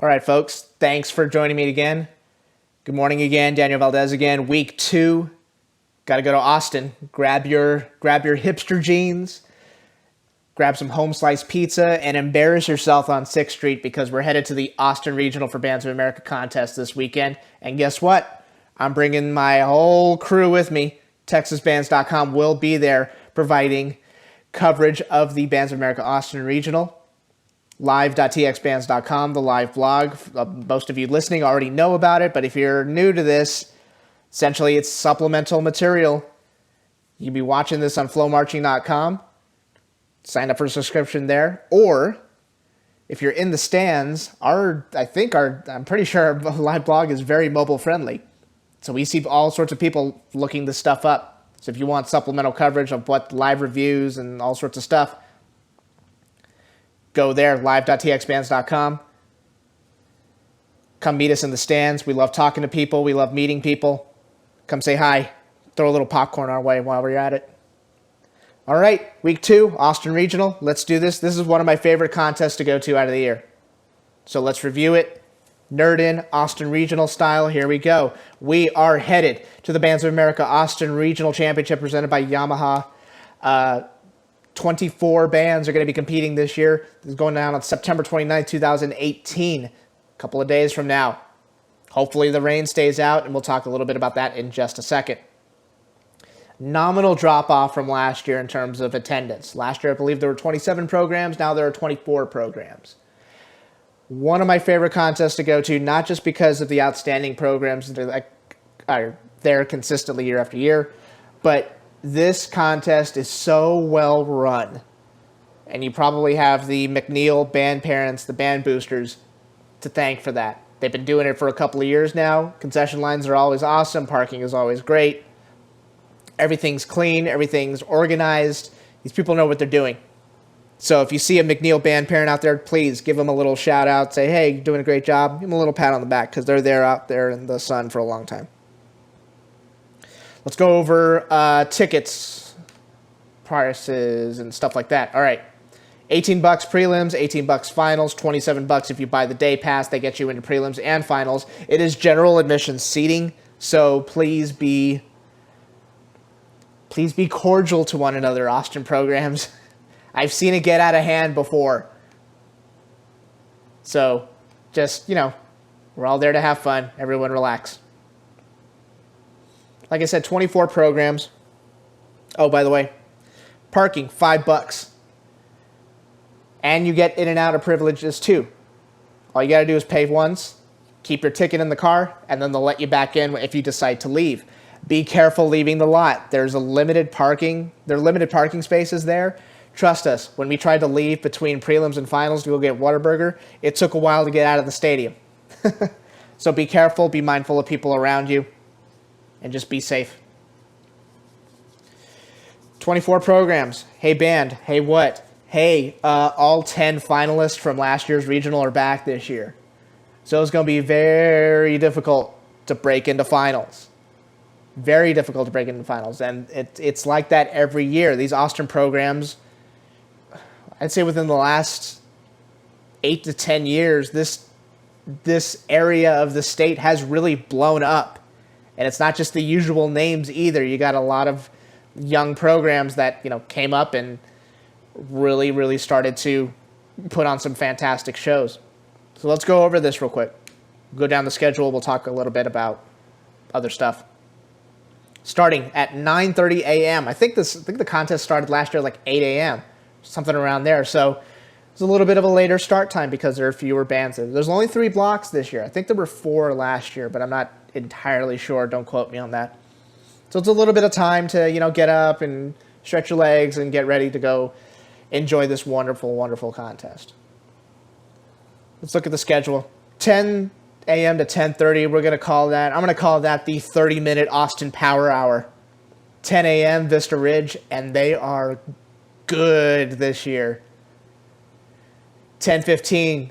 All right, folks, thanks for joining me again. Good morning again, Daniel Valdez again. Week 2, got to go to Austin. Grab your hipster jeans, grab some home slice pizza, and embarrass yourself on 6th Street because we're headed to the Austin Regional for Bands of America contest this weekend. And guess what? I'm bringing my whole crew with me. TexasBands.com will be there providing coverage of the Bands of America Austin Regional. Live.txbands.com, the live blog. Most of you listening already know about it, but if you're new to this, essentially it's supplemental material. You can be watching this on flowmarching.com. Sign up for a subscription there. Or if you're in the stands, I'm pretty sure our live blog is very mobile friendly. So we see all sorts of people looking this stuff up. So if you want supplemental coverage of what live reviews and all sorts of stuff, go there, live.txbands.com. Come meet us in the stands. We love talking to people. We love meeting people. Come say hi. Throw a little popcorn our way while we're at it. All right, week 2, Austin Regional. Let's do this. This is one of my favorite contests to go to out of the year. So let's review it. Nerd in, Austin Regional style. Here we go. We are headed to the Bands of America Austin Regional Championship presented by Yamaha. 24 bands are going to be competing this year. This is going down on September 29th, 2018, a couple of days from now. Hopefully the rain stays out, and we'll talk a little bit about that in just a second. Nominal drop-off from last year in terms of attendance. Last year, I believe there were 27 programs. Now there are 24 programs. One of my favorite contests to go to, not just because of the outstanding programs that are there consistently year after year, but this contest is so well run, and you probably have the McNeil band parents, the band boosters, to thank for that. They've been doing it for a couple of years now. Concession lines are always awesome. Parking is always great. Everything's clean. Everything's organized. These people know what they're doing. So if you see a McNeil band parent out there, please give them a little shout out. Say, hey, you're doing a great job. Give them a little pat on the back because they're there out there in the sun for a long time. Let's go over tickets, prices, and stuff like that. All right, $18 prelims, $18 finals, $27 if you buy the day pass. They get you into prelims and finals. It is general admission seating, so please be cordial to one another, Austin programs. I've seen it get out of hand before. So just, we're all there to have fun. Everyone relax. Like I said, 24 programs. Oh, by the way, parking, $5. And you get in and out of privileges too. All you got to do is pay once, keep your ticket in the car, and then they'll let you back in if you decide to leave. Be careful leaving the lot. There's a limited parking. There are limited parking spaces there. Trust us, when we tried to leave between prelims and finals to go get Whataburger, it took a while to get out of the stadium. So be careful, be mindful of people around you, and just be safe. 24 programs. Hey, band. Hey, what? Hey, all 10 finalists from last year's regional are back this year. So it's going to be very difficult to break into finals. Very difficult to break into finals. And it's like that every year. These Austin programs, I'd say within the last 8 to 10 years, this area of the state has really blown up. And it's not just the usual names either. You got a lot of young programs that, came up and really, really started to put on some fantastic shows. So let's go over this real quick. Go down the schedule. We'll talk a little bit about other stuff. Starting at 9:30 a.m. I think the contest started last year like 8 a.m., something around there. So it's a little bit of a later start time because there are fewer bands. There's only 3 blocks this year. I think there were 4 last year, but I'm not entirely sure. Don't quote me on that. So it's a little bit of time to, get up and stretch your legs and get ready to go enjoy this wonderful, wonderful contest. Let's look at the schedule. 10 a.m. to 10:30, I'm going to call that the 30-minute Austin Power Hour. 10 a.m. Vista Ridge, and they are good this year. 10:15,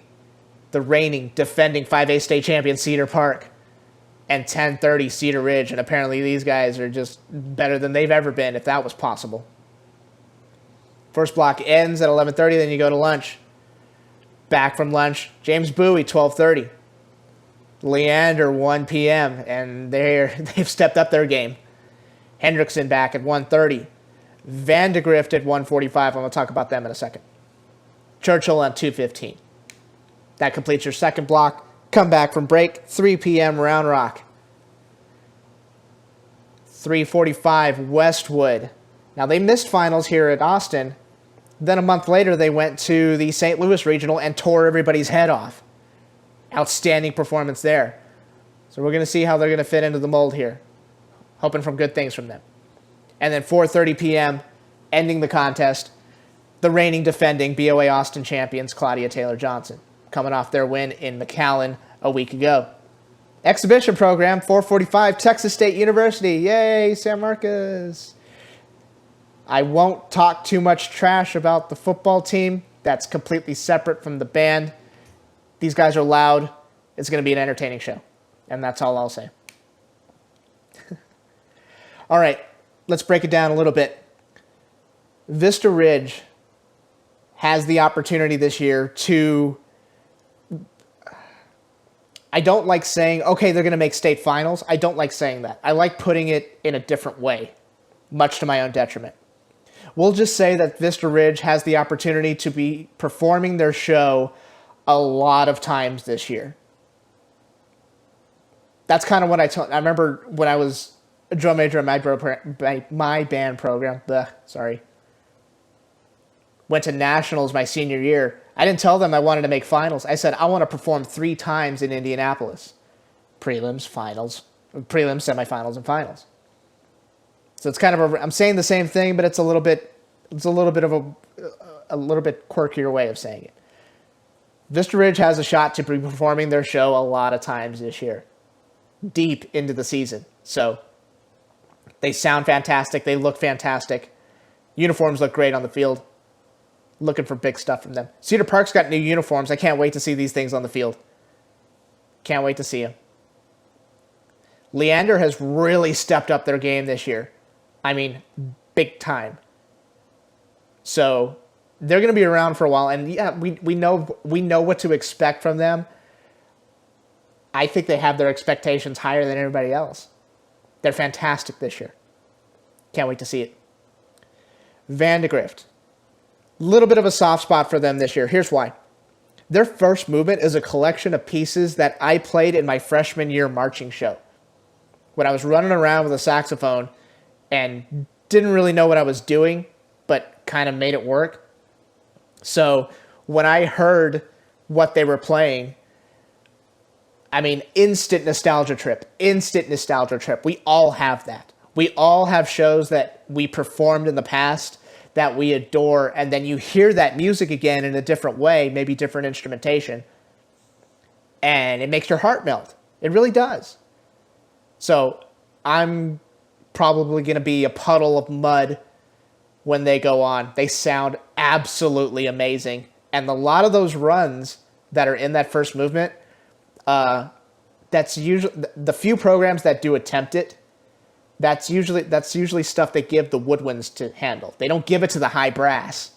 the reigning, defending 5A state champion Cedar Park. And 10:30 Cedar Ridge, and apparently these guys are just better than they've ever been, if that was possible. First block ends at 11:30, then you go to lunch. Back from lunch, James Bowie, 12:30. Leander, 1 p.m., and they've stepped up their game. Hendrickson back at 1:30. Vandegrift at 1:45. I'm going to talk about them in a second. Churchill on 2:15. That completes your second block. Come back from break, 3 p.m. Round Rock. 3:45 Westwood. Now, they missed finals here at Austin. Then a month later, they went to the St. Louis Regional and tore everybody's head off. Outstanding performance there. So we're going to see how they're going to fit into the mold here. Hoping for good things from them. And then 4:30 p.m., ending the contest, the reigning defending BOA Austin champions, Claudia Taylor-Johnson, coming off their win in McAllen a week ago. Exhibition program, 4:45, Texas State University. Yay, San Marcos. I won't talk too much trash about the football team. That's completely separate from the band. These guys are loud. It's going to be an entertaining show. And that's all I'll say. All right, let's break it down a little bit. Vista Ridge has the opportunity this year to... I don't like saying, okay, they're going to make state finals. I don't like saying that. I like putting it in a different way, much to my own detriment. We'll just say that Vista Ridge has the opportunity to be performing their show a lot of times this year. That's kind of what I remember when I was a drum major in my band program. Went to nationals my senior year. I didn't tell them I wanted to make finals. I said, I want to perform 3 times in Indianapolis. Prelims, finals, prelims, semifinals, and finals. So it's kind of I'm saying the same thing, but it's a little bit quirkier way of saying it. Vista Ridge has a shot to be performing their show a lot of times this year, deep into the season. So they sound fantastic. They look fantastic. Uniforms look great on the field. Looking for big stuff from them. Cedar Park's got new uniforms. I can't wait to see these things on the field. Can't wait to see them. Leander has really stepped up their game this year. I mean, big time. So they're going to be around for a while, and yeah, we know what to expect from them. I think they have their expectations higher than everybody else. They're fantastic this year. Can't wait to see it. Vandegrift. Little bit of a soft spot for them this year. Here's why. Their first movement is a collection of pieces that I played in my freshman year marching show. When I was running around with a saxophone and didn't really know what I was doing, but kind of made it work. So when I heard what they were playing, I mean, instant nostalgia trip. We all have that. We all have shows that we performed in the past that we adore, and then you hear that music again in a different way, maybe different instrumentation, and it makes your heart melt. It really does. So I'm probably going to be a puddle of mud when they go on. They sound absolutely amazing, and a lot of those runs that are in that first movement, that's usually the few programs that do attempt it. That's usually stuff they give the woodwinds to handle. They don't give it to the high brass.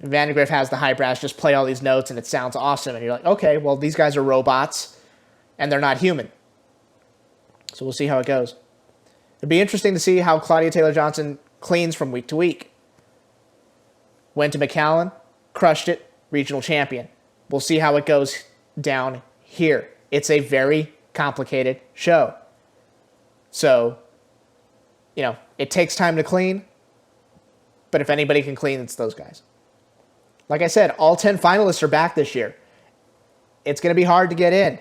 Vandegrift has the high brass just play all these notes and it sounds awesome. And you're like, okay, well, these guys are robots and they're not human. So we'll see how it goes. It'd be interesting to see how Claudia Taylor-Johnson cleans from week to week. Went to McAllen, crushed it, regional champion. We'll see how it goes down here. It's a very complicated show. So, it takes time to clean, but if anybody can clean, it's those guys. Like I said, all 10 finalists are back this year. It's going to be hard to get in.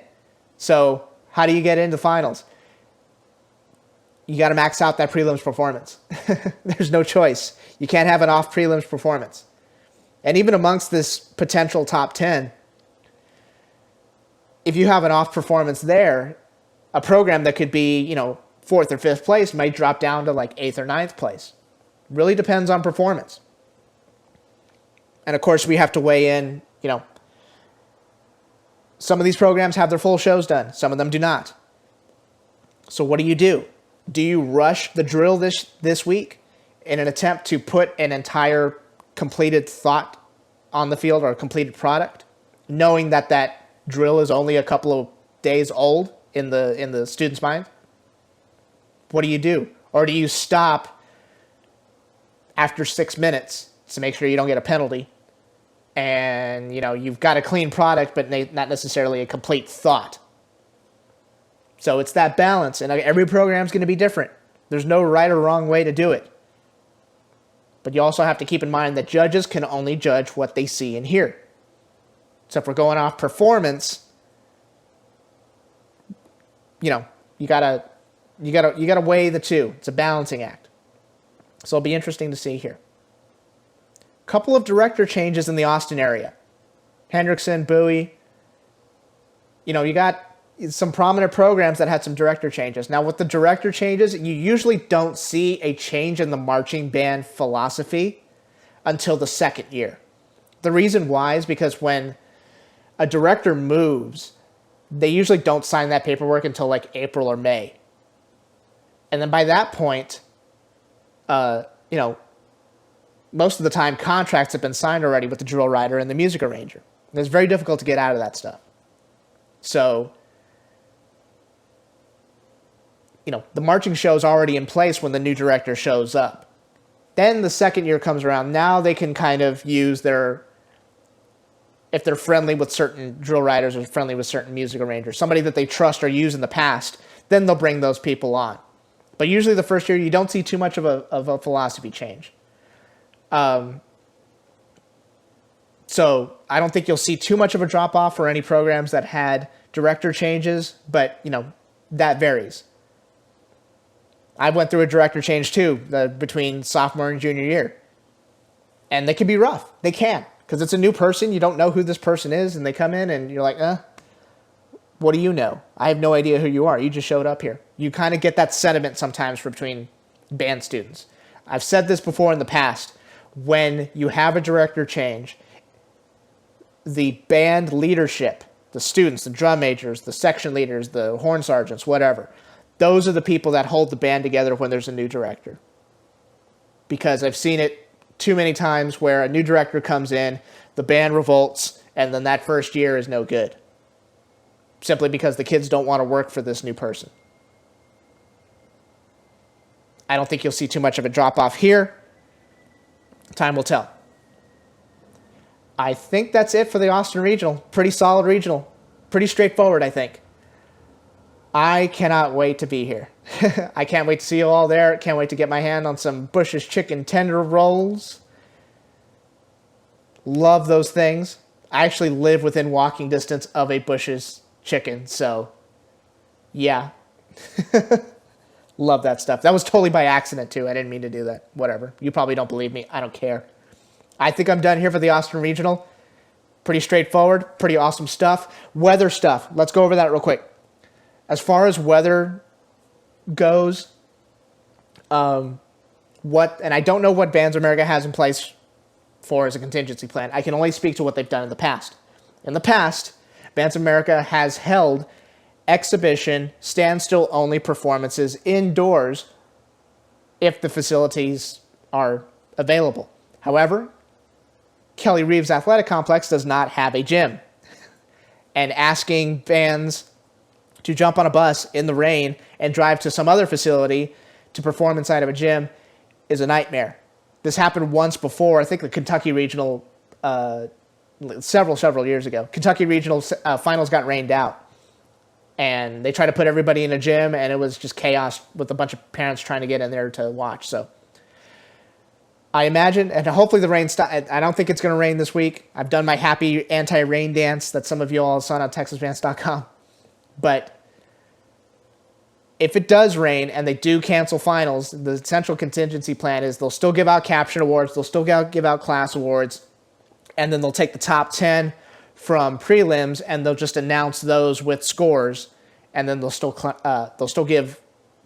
So how do you get into finals? You got to max out that prelims performance. There's no choice. You can't have an off prelims performance. And even amongst this potential top 10, if you have an off performance there, a program that could be, 4th or 5th place might drop down to like 8th or 9th place. Really depends on performance. And of course, we have to weigh in, some of these programs have their full shows done. Some of them do not. So what do? Do you rush the drill this week in an attempt to put an entire completed thought on the field or a completed product? knowing that that drill is only a couple of days old in the student's mind? What do? Or do you stop after 6 minutes to make sure you don't get a penalty? And, you've got a clean product, but not necessarily a complete thought. So it's that balance, and every program's going to be different. There's no right or wrong way to do it. But you also have to keep in mind that judges can only judge what they see and hear. So if we're going off performance, you gotta weigh the two. It's a balancing act. So it'll be interesting to see here. Couple of director changes in the Austin area. Hendrickson, Bowie. You got some prominent programs that had some director changes. Now, with the director changes, you usually don't see a change in the marching band philosophy until the second year. The reason why is because when a director moves, they usually don't sign that paperwork until like April or May. And then by that point, most of the time contracts have been signed already with the drill rider and the music arranger. And it's very difficult to get out of that stuff. So, the marching show is already in place when the new director shows up. Then the second year comes around. Now they can kind of use if they're friendly with certain drill riders or friendly with certain music arrangers, somebody that they trust or used in the past, then they'll bring those people on. But usually the first year, you don't see too much of a philosophy change. So I don't think you'll see too much of a drop-off for any programs that had director changes, but, that varies. I went through a director change too, between sophomore and junior year. And they can be rough. They can. Because it's a new person. You don't know who this person is. And they come in and you're like, what do you know? I have no idea who you are. You just showed up here. You kind of get that sentiment sometimes between band students. I've said this before in the past. When you have a director change, the band leadership, the students, the drum majors, the section leaders, the horn sergeants, whatever, those are the people that hold the band together when there's a new director. Because I've seen it too many times where a new director comes in, the band revolts, and then that first year is no good. Simply because the kids don't want to work for this new person. I don't think you'll see too much of a drop-off here. Time will tell. I think that's it for the Austin Regional. Pretty solid regional. Pretty straightforward, I think. I cannot wait to be here. I can't wait to see you all there. Can't wait to get my hand on some Bush's chicken tender rolls. Love those things. I actually live within walking distance of a Bush's chicken, so yeah. Love that stuff. That was totally by accident, too. I didn't mean to do that. Whatever. You probably don't believe me. I don't care. I think I'm done here for the Austin Regional. Pretty straightforward. Pretty awesome stuff. Weather stuff. Let's go over that real quick. As far as weather goes, and I don't know what Bands of America has in place for as a contingency plan. I can only speak to what they've done in the past. In the past, Bands of America has held exhibition, standstill-only performances indoors if the facilities are available. However, Kelly Reeves Athletic Complex does not have a gym. And asking bands to jump on a bus in the rain and drive to some other facility to perform inside of a gym is a nightmare. This happened once before. I think the Kentucky Regional, several years ago. Kentucky Regional finals got rained out. And they tried to put everybody in a gym, and it was just chaos with a bunch of parents trying to get in there to watch. So I imagine, and hopefully the rain stops. I don't think it's going to rain this week. I've done my happy anti-rain dance that some of you all saw on TexasBands.com. But if it does rain and they do cancel finals, the central contingency plan is they'll still give out caption awards, they'll still give out class awards, and then they'll take the top 10 from prelims and they'll just announce those with scores, and then they'll still give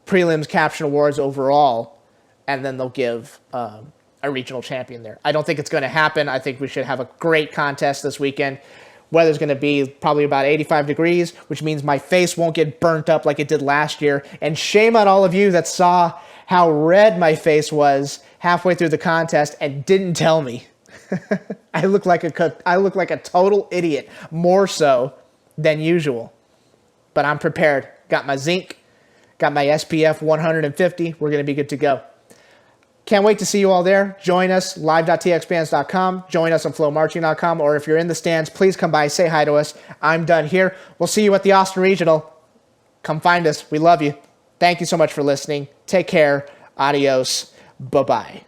prelims caption awards overall, and then they'll give a regional champion there. I don't think it's going to happen. I think we should have a great contest this weekend. Weather's going to be probably about 85 degrees, which means my face won't get burnt up like it did last year. And shame on all of you that saw how red my face was halfway through the contest and didn't tell me. I look like a total idiot, more so than usual. But I'm prepared. Got my zinc, got my SPF 150. We're going to be good to go. Can't wait to see you all there. Join us, live.txbands.com. Join us on flowmarching.com. Or if you're in the stands, please come by, say hi to us. I'm done here. We'll see you at the Austin Regional. Come find us. We love you. Thank you so much for listening. Take care. Adios. Bye-bye.